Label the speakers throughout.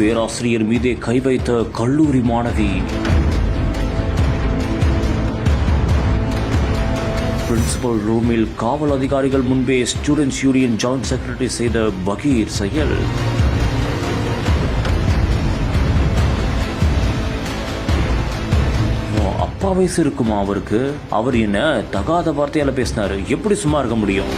Speaker 1: பேராசிரியர் மீதே கை வைத்த கல்லூரி மாணவி. பிரின்சிபல் ரூமில் காவல் அதிகாரிகள் முன்பே ஸ்டூடெண்ட்ஸ் யூனியன் ஜாயிண்ட் செக்ரட்டரி செய்த பகீர் செயல். அப்பா வயசு இருக்குமா அவருக்கு? அவர் என்ன தகாத வார்த்தையால பேசினாரு, எப்படி சும்மா இருக்க முடியும்?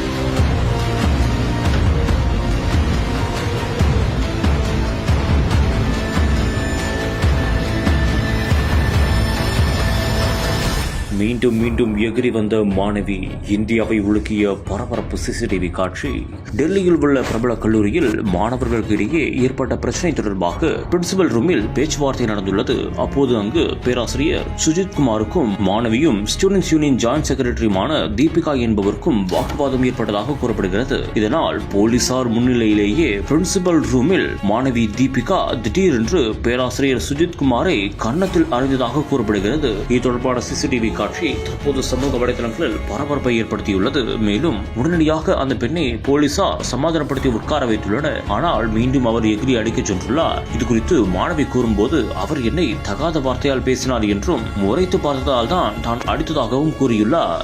Speaker 1: மீண்டும் மீண்டும் எகிரி வந்த மாணவி. இந்தியாவை உலுக்கிய பரபரப்பு சிசிடிவி காட்சி. டெல்லியில் உள்ள பிரபல கல்லூரியில் மாணவர்களுக்கு இடையே ஏற்பட்ட பிரச்சனை தொடர்பாக பிரின்சிபல் ரூமில் பேச்சுவார்த்தை நடந்துள்ளது. அப்போது அங்கு பேராசிரியர் சுஜித் குமாருக்கும் மாணவியும் ஸ்டூடெண்ட்ஸ் யூனியன் ஜாயிண்ட் செக்ரட்டரியுமான தீபிகா என்பவருக்கும் வாக்குவாதம் ஏற்பட்டதாக கூறப்படுகிறது. இதனால் போலீசார் முன்னிலையிலேயே பிரின்சிபல் ரூமில் மாணவி தீபிகா திடீரென்று பேராசிரியர் சுஜித் குமாரை கன்னத்தில் அறைந்ததாக கூறப்படுகிறது. இது தொடர்பான சிசிடிவி தற்போது சமூக வலைதளங்களில் பரபரப்பை ஏற்படுத்தியுள்ளது. மேலும் உடனடியாக அந்த பெண்ணை போலீசார் சமாதானப்படுத்தி உட்கார வைத்துள்ளனர். ஆனால் மீண்டும் அவர் எகிரி அடிக்கச் சென்றுள்ளார். இது குறித்து மாணவி கூறும்போது, அவர் என்னை தகாத வார்த்தையால் பேசினார் என்றும் முறைத்து பார்த்ததால் தான் அடித்ததாகவும் கூறியுள்ளார்.